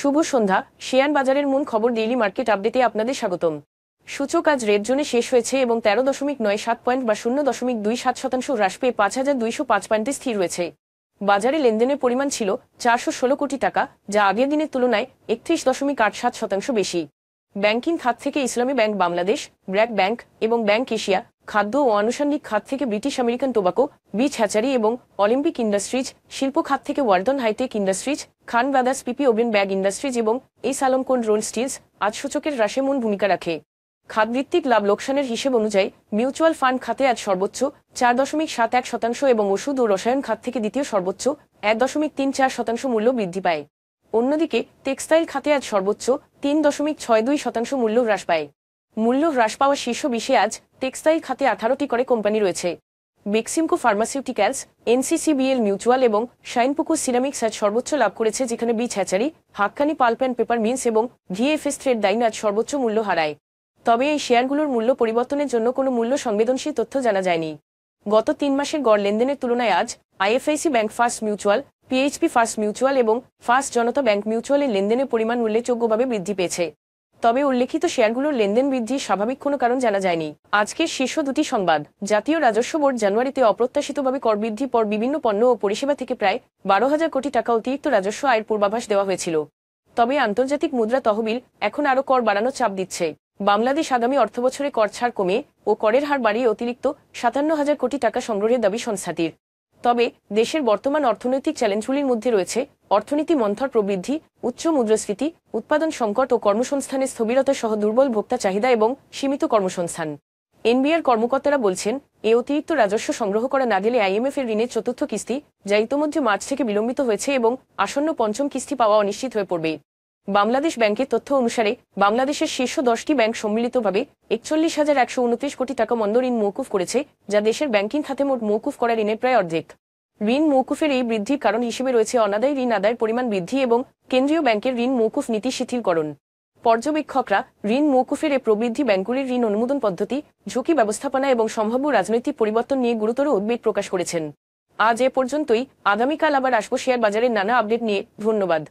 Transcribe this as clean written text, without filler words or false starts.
শুভ সন্ধ্যা। Share বাজারের মূল খবর ডেইলি মার্কেট আপডেটে আপনাদের স্বাগতম। সূচক আজ রেড জোনে শেষ হয়েছে এবং 13.97 পয়েন্ট বা 0.27% হ্রাস পেয়ে 5,205 পয়েন্টে স্থির রয়েছে। বাজারে লেনদেনের পরিমাণ ছিল 416 কোটি টাকা, যা আগের দিনের তুলনায় 31.87% বেশি। ব্যাংকিং খাত থেকে ইসলামী ব্যাংক বাংলাদেশ, ব্র্যাক ব্যাংক এবং ব্যাংক এশিয়া, খাদ্য ও আনুষঙ্গিক খাত থেকে British American tobacco, beach hatchery এবং অলিম্পিক ইন্ডাস্ট্রিজ, শিল্প খাত থেকে ওয়ালটন হাইটেক ইন্ডাস্ট্রিজ, খান ব্রাদার্স পিপি ওভেন ব্যাগ ইন্ডাস্ট্রিজ এবং এই সালম কোল্ড রোল স্টিলস আজ সূচকের হ্রাসে মূল ভূমিকা রাখে। খাতভিত্তিক লাভ লোকসানের হিসেব অনুযায়ী মিউচুয়াল ফান্ড খাতে আজ সর্বোচ্চ 4.71% এবং ওষুধ ও রসায়ন খাত থেকে দ্বিতীয় সর্বোচ্চ 1.34% মূল্য বৃদ্ধি পায়। অন্যদিকে টেক্সটাইল খাতে আজ সর্বোচ্চ 3.62% মূল্য হ্রাস পায়। মূল্য হ্রাস পাওয়া শীর্ষ 20-এ আজ টেক্সটাইল খাতে 18টি করে কোম্পানি রয়েছে। বেক্সিমকো ফার্মাসিউটিক্যালস, এনসিসিবিএল মিউচুয়াল এবং শাইনপুকুর সিরামিক্স আজ সর্বোচ্চ লাভ করেছে, যেখানে beach hatchery, Haqqani pulp and paper mills এবং ভিএফএস থ্রেড ডাইন আজ সর্বোচ্চ মূল্য হারায়। তবে এই শেয়ারগুলোর মূল্য পরিবর্তনের জন্য কোনো মূল্য সংবেদনশীল তথ্য জানা যায়নি। গত 3 মাসের গড় লেনদেনের তুলনায় আজ IFIC bank first mutual, PHP first mutual এবং ফার্স্ট জনতা ব্যাংক মিউচুয়ালের লেনদেনের পরিমাণ উল্লেখযোগ্যভাবে বৃদ্ধি পেয়েছে। তবে উল্লেখিত শেয়ারগুলোর লেনদেন বৃদ্ধির স্বাভাবিক কোনো কারণ জানা যায়নি। আজকের শীর্ষ দুটি সংবাদ। জাতীয় রাজস্ব বোর্ড জানুয়ারিতে অপ্রত্যাশিতভাবে কর বৃদ্ধির পর বিভিন্ন পণ্য ও পরিষেবা থেকে প্রায় 12,000 কোটি টাকা অতিরিক্ত রাজস্ব আয়ের পূর্বাভাস দেওয়া হয়েছিল। তবে আন্তর্জাতিক মুদ্রা তহবিল এখন আরও কর বাড়ানোর চাপ দিচ্ছে। বাংলাদেশ আগামী অর্থবছরে কর ছাড় কমিয়ে ও করের হার বাড়িয়ে অতিরিক্ত 57,000 কোটি টাকা সংগ্রহের দাবি সংস্থাটির। তবে দেশের বর্তমান অর্থনৈতিক চ্যালেঞ্জগুলির মধ্যে রয়েছে অর্থনীতি মন্থর প্রবৃদ্ধি, উচ্চ মুদ্রাস্ফীতি, উৎপাদন সংকট ও কর্মসংস্থানের স্থবিরতা সহ দুর্বল ভোক্তা চাহিদা এবং সীমিত কর্মসংস্থান। এনবিআর কর্মকর্তারা বলছেন, এই অতিরিক্ত রাজস্ব সংগ্রহ করা না গেলে আইএমএফ এর ঋণের চতুর্থ কিস্তি, যা ইতোমধ্যে মার্চ থেকে বিলম্বিত হয়েছে এবং আসন্ন পঞ্চম কিস্তি পাওয়া অনিশ্চিত হয়ে পড়বে। বাংলাদেশ ব্যাংকের তথ্য অনুসারে বাংলাদেশের শীর্ষ 10টি ব্যাংক সম্মিলিতভাবে 41,129 কোটি টাকা মন্দ ঋণ মওকুফ করেছে, যা দেশের ব্যাংকিং খাতে মোট মওকুফ করা ঋণের প্রায় অর্ধেক। ঋণ মওকুফের এই বৃদ্ধির কারণ হিসেবে রয়েছে অনাদায়ী ঋণ আদায়ের পরিমাণ বৃদ্ধি এবং কেন্দ্রীয় ব্যাংকের ঋণ মওকুফ নীতি শিথিলকরণ। পর্যবেক্ষকরা ঋণ মওকুফের এই প্রবৃদ্ধি ব্যাংকগুলির ঋণ অনুমোদন পদ্ধতি, ঝুঁকি ব্যবস্থাপনা এবং সম্ভাব্য রাজনৈতিক পরিবর্তন নিয়ে গুরুতর উদ্বেগ প্রকাশ করেছেন। আজ এ পর্যন্তই। আগামীকাল আবার আসবো শেয়ার বাজারের নানা আপডেট নিয়ে। ধন্যবাদ।